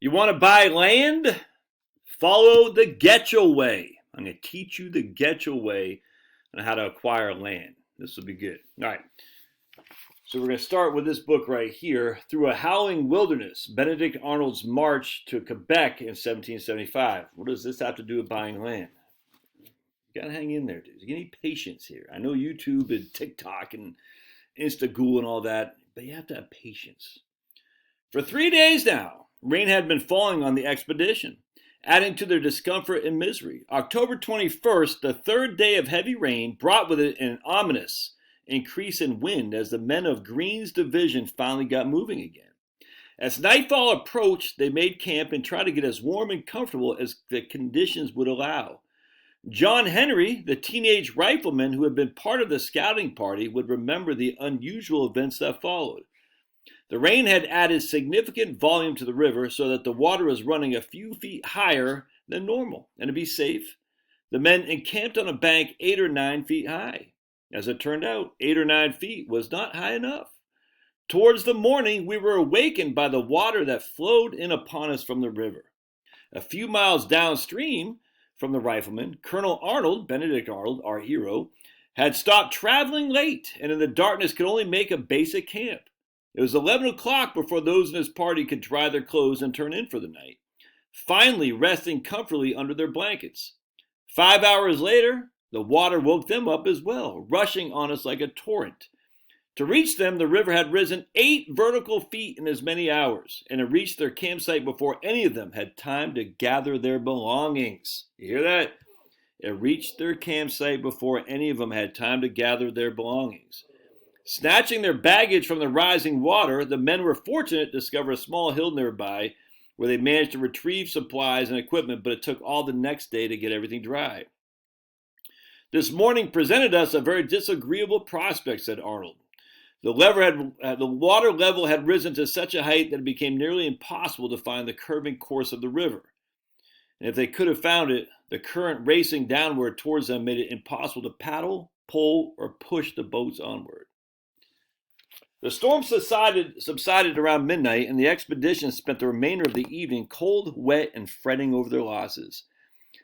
You want to buy land? Follow the Getchell way. I'm going to teach you the Getchell way on how to acquire land. This will be good. All right. So we're going to start with this book right here. Through a Howling Wilderness, Benedict Arnold's March to Quebec in 1775. What does this have to do with buying land? You got to hang in there, dude. You need patience here. I know YouTube and TikTok and Instagoo and all that, but you have to have patience. For 3 days now, rain had been falling on the expedition, adding to their discomfort and misery. October 21st, the third day of heavy rain, brought with it an ominous increase in wind as the men of Greene's division finally got moving again. As nightfall approached, they made camp and tried to get as warm and comfortable as the conditions would allow. John Henry, the teenage rifleman who had been part of the scouting party, would remember the unusual events that followed. The rain had added significant volume to the river so that the water was running a few feet higher than normal. And to be safe, the men encamped on a bank 8 or 9 feet high. As it turned out, 8 or 9 feet was not high enough. Towards the morning, we were awakened by the water that flowed in upon us from the river. A few miles downstream from the rifleman, Colonel Arnold, Benedict Arnold, our hero, had stopped traveling late and in the darkness could only make a basic camp. It was 11 o'clock before those in his party could dry their clothes and turn in for the night, finally resting comfortably under their blankets. 5 hours later, the water woke them up as well, rushing on us like a torrent. To reach them, the river had risen 8 vertical feet in as many hours, and it reached their campsite before any of them had time to gather their belongings. You hear that? It reached their campsite before any of them had time to gather their belongings. Snatching their baggage from the rising water, the men were fortunate to discover a small hill nearby where they managed to retrieve supplies and equipment, but it took all the next day to get everything dry. This morning presented us a very disagreeable prospect, said Arnold. The water level had risen to such a height that it became nearly impossible to find the curving course of the river. And if they could have found it, the current racing downward towards them made it impossible to paddle, pull, or push the boats onward. The storm subsided around midnight, and the expedition spent the remainder of the evening cold, wet, and fretting over their losses.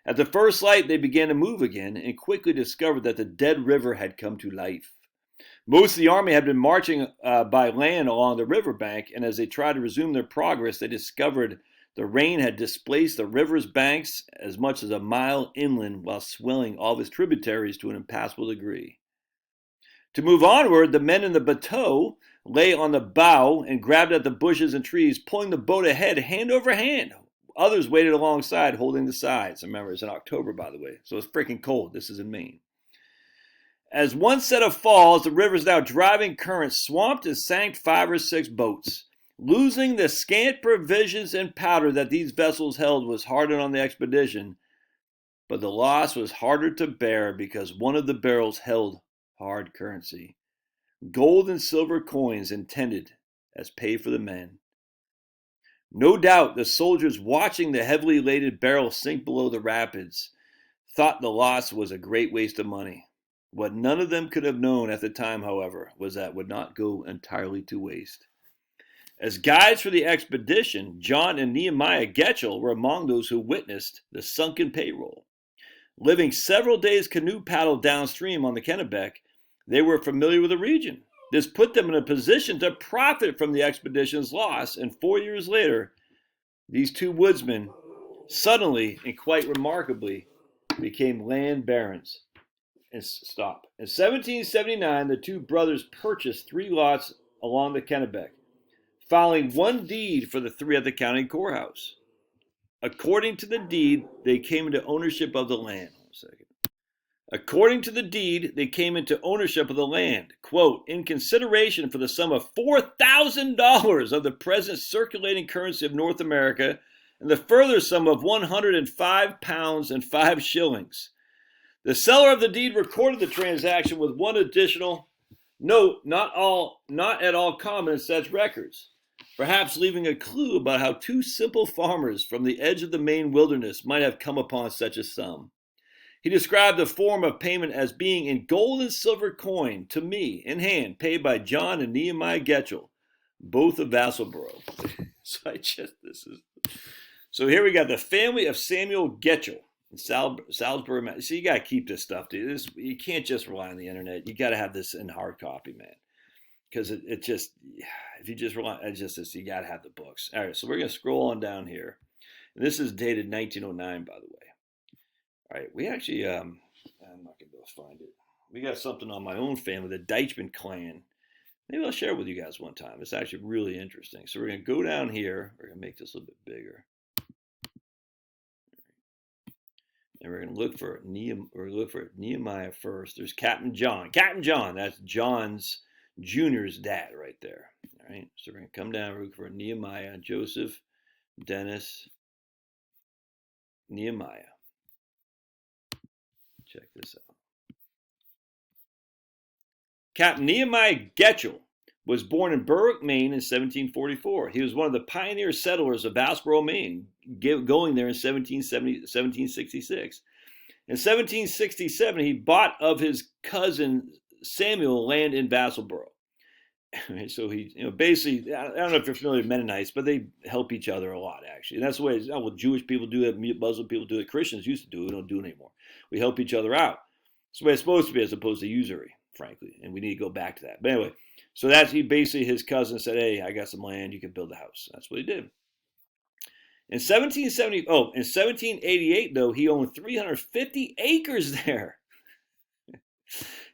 At the first light, they began to move again and quickly discovered that the dead river had come to life. Most of the army had been marching by land along the riverbank, and as they tried to resume their progress, they discovered the rain had displaced the river's banks as much as a mile inland while swelling all of its tributaries to an impassable degree. To move onward, the men in the bateau lay on the bow and grabbed at the bushes and trees, pulling the boat ahead hand over hand. Others waited alongside, holding the sides. Remember, it's in October, by the way, so it's freaking cold. This is in Maine. As one set of falls, the river's now driving current swamped and sank 5 or 6 boats. Losing the scant provisions and powder that these vessels held was hard on the expedition, but the loss was harder to bear because one of the barrels held hard currency. Gold and silver coins intended as pay for the men. No doubt the soldiers watching the heavily laden barrel sink below the rapids thought the loss was a great waste of money. What none of them could have known at the time, however, was that it would not go entirely to waste. As guides for the expedition, John and Nehemiah Getchell were among those who witnessed the sunken payroll. Living several days canoe paddle downstream on the Kennebec, they were familiar with the region. This put them in a position to profit from the expedition's loss, and 4 years later, these two woodsmen suddenly and quite remarkably became land barons. In 1779, the two brothers purchased 3 lots along the Kennebec, filing one deed for the 3 at the county courthouse. According to the deed, they came into ownership of the land. According to the deed, they came into ownership of the land, quote, in consideration for the sum of $4,000 of the present circulating currency of North America, and the further sum of 105 pounds and 5 shillings. The seller of the deed recorded the transaction with one additional note, not at all common in such records, perhaps leaving a clue about how 2 simple farmers from the edge of the Maine wilderness might have come upon such a sum. He described the form of payment as being in gold and silver coin to me, in hand, paid by John and Nehemiah Getchell, both of Vassalboro. So here we got the family of Samuel Getchell in Salisbury. So you got to keep this stuff, dude. You can't just rely on the internet. You got to have this in hard copy, man. Because it just, if you just rely, you got to have the books. All right, so we're going to scroll on down here. And this is dated 1909, by the way. All right, we actually, I'm not going to be able to find it. We got something on my own family, the Deichman clan. Maybe I'll share it with you guys one time. It's actually really interesting. So we're going to go down here. We're going to make this a little bit bigger. And we're going to look for Nehemiah first. There's Captain John. Captain John, that's John's Jr.'s dad right there. All right, so we're going to come down and look for Nehemiah, Joseph, Dennis, Nehemiah. Check this out. Captain Nehemiah Getchell was born in Berwick, Maine in 1744. He was one of the pioneer settlers of Vasboro, Maine, going there in 1766. In 1767, he bought of his cousin Samuel land in Vassalboro. So he, basically, I don't know if you're familiar with Mennonites, but they help each other a lot, actually. And that's the way Jewish people do it, Muslim people do it, Christians used to do it, we don't do it anymore. We help each other out. It's the way it's supposed to be, as opposed to usury, frankly. And we need to go back to that. But anyway, so that's his cousin said, hey, I got some land, you can build a house. That's what he did. In 1788, though, he owned 350 acres there.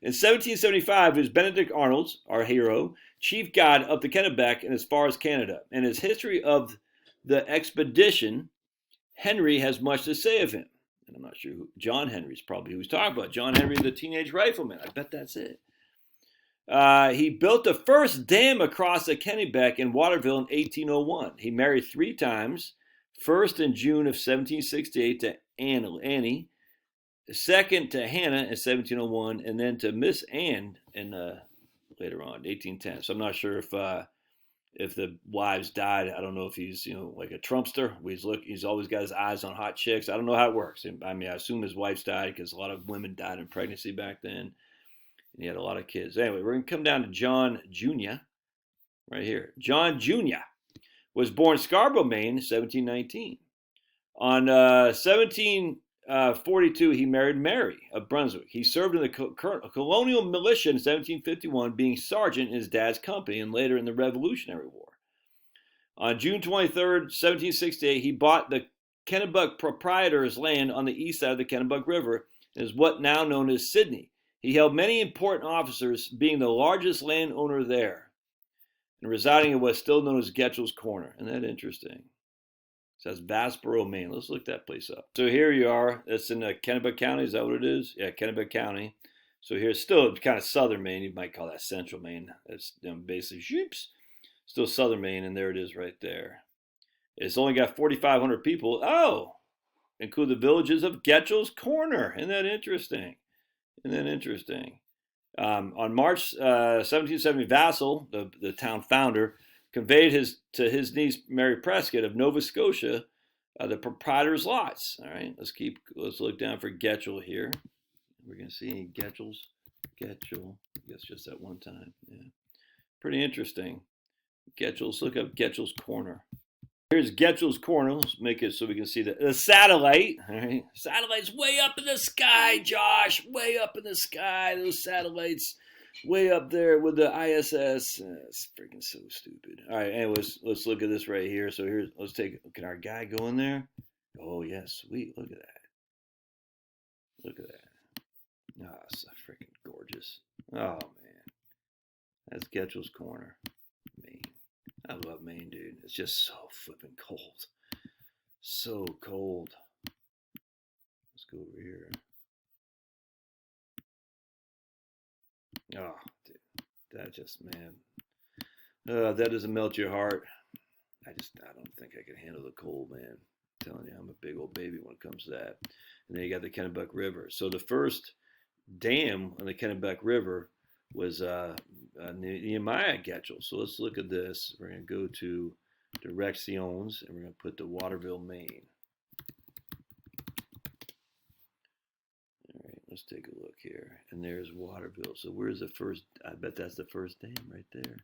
In 1775, it was Benedict Arnold, our hero, chief guide up the Kennebec and as far as Canada. And his history of the expedition, Henry has much to say of him. And I'm not sure who, John Henry's probably who he's talking about. John Henry, the teenage rifleman. I bet that's it. He built the first dam across the Kennebec in Waterville in 1801. He married 3 times. First in June of 1768 to Annie, second to Hannah in 1701, and then to Miss Anne in later on, 1810. So I'm not sure if the wives died. I don't know if he's like a Trumpster. He's always got his eyes on hot chicks. I don't know how it works. I mean, I assume his wife's died because a lot of women died in pregnancy back then, and he had a lot of kids. Anyway, we're gonna come down to John Jr. right here. John Jr. was born in Scarborough, Maine, 1719. On 1742, he married Mary of Brunswick. He served in the colonial militia in 1751, being sergeant in his dad's company, and later in the Revolutionary War. On June 23rd, 1768, he bought the Kennebec proprietor's land on the east side of the Kennebec River, and is what now known as Sydney. He held many important officers, being the largest landowner there, and residing in what's still known as Getchell's Corner. Isn't that interesting? It says Vasboro, Maine. Let's look that place up. So here you are. That's in Kennebec County. Is that what it is? Yeah, Kennebec County. So here's still kind of southern Maine. You might call that central Maine. That's basically still southern Maine, and there it is right there. It's only got 4,500 people. Oh, include the villages of Getchell's Corner. Isn't that interesting? On March 1770, Vassal, the town founder, conveyed to his niece Mary Prescott of Nova Scotia the proprietor's lots. All right, let's look down for Getchell here. We're gonna see any Getchell. I guess just that one time. Yeah, pretty interesting. Let's look up Getchell's Corner. Here's Getchell's Corner. Let's make it so we can see the satellite. All right, satellite's way up in the sky, Josh. Way up in the sky. Those satellites, way up there with the ISS. It's freaking so stupid. All right. Anyways, let's look at this right here. So can our guy go in there? Oh yeah, sweet. Look at that. Oh, it's so freaking gorgeous. Oh man, that's Getchell's Corner. Maine. I love Maine, dude. It's just so flipping cold. So cold. Let's go over here. Oh, dude. That just, man. That doesn't melt your heart. I don't think I can handle the cold, man. I'm telling you, I'm a big old baby when it comes to that. And then you got the Kennebec River. So the first dam on the Kennebec River was Nehemiah Getchell. So let's look at this. We're going to go to Directions, and we're going to put the Waterville, Maine. All right, let's take a look here. And there's Waterville. So where's the first? I bet that's the first dam right there.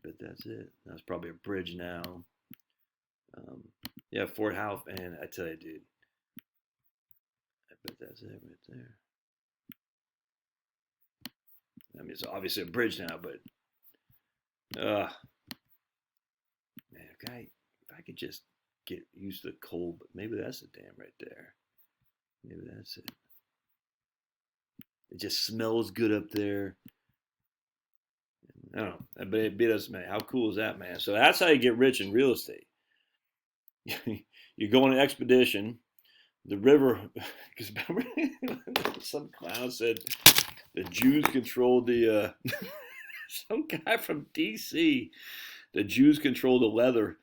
bet that's it. That's probably a bridge now. Yeah, Fort Howe, man, I tell you, dude. I bet that's it right there. I mean, it's obviously a bridge now, but man, if I could just get used to the cold, but maybe that's the dam right there. Maybe that's it. It just smells good up there. I don't know, but it doesn't matter. How cool is that, man? So that's how you get rich in real estate. You go on an expedition, the river, because some clown said the Jews controlled the, some guy from D.C., the Jews control the leather.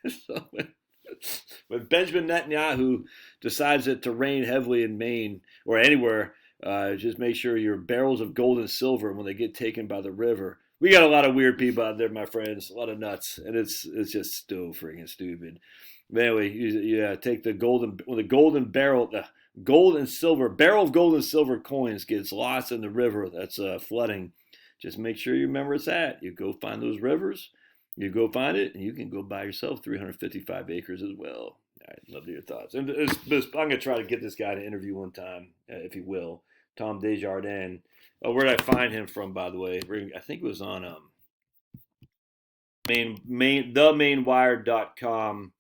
So when Benjamin Netanyahu decides it to rain heavily in Maine or anywhere, just make sure your barrels of gold and silver when they get taken by the river. We got a lot of weird people out there, my friends, a lot of nuts, and it's just so freaking stupid. But anyway, you take the golden barrel, the gold and silver barrel of gold and silver coins gets lost in the river that's flooding. Just make sure you remember it's at. You go find those rivers, you go find it, and you can go buy yourself 355 acres as well. All right, love to hear your thoughts. And I'm going to try to get this guy to interview one time, if he will. Tom Desjardins. Oh, where did I find him from, by the way? I think it was on themainwire.com.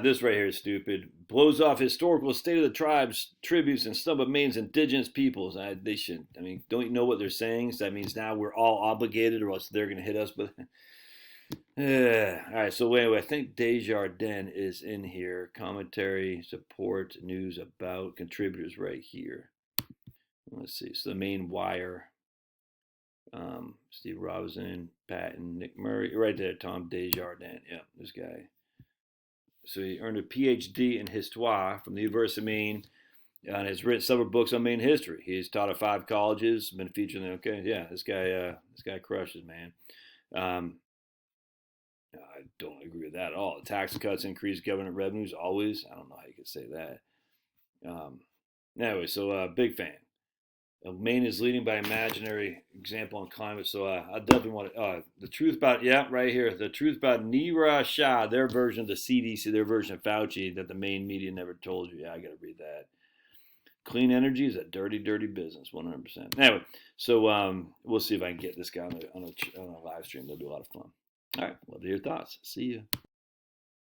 This right here is stupid. Blows off historical state of the tribes, tributes, and some of Maine's indigenous peoples. They should. I mean, don't you know what they're saying? So that means now we're all obligated, or else they're going to hit us. But all right. So anyway, I think Desjardins is in here. Commentary, support, news about contributors right here. Let's see. So the Main Wire. Steve Robinson, Patton, Nick Murray, right there. Tom Desjardins. Yeah, this guy. So he earned a PhD in Histoire from the University of Maine, and has written several books on Maine history. He's taught at 5 colleges, been featured in. Okay, yeah, this guy crushes, man. I don't agree with that at all. Tax cuts increase government revenues always. I don't know how you could say that. Anyway, so big fan. Maine is leading by imaginary example on climate. So I definitely want to. The truth about, right here. The truth about Nira Shah, their version of the CDC, their version of Fauci that the Maine media never told you. Yeah, I got to read that. Clean energy is a dirty, dirty business, 100%. Anyway, so we'll see if I can get this guy on a live stream. That'll be a lot of fun. All right, love to hear your thoughts. See you.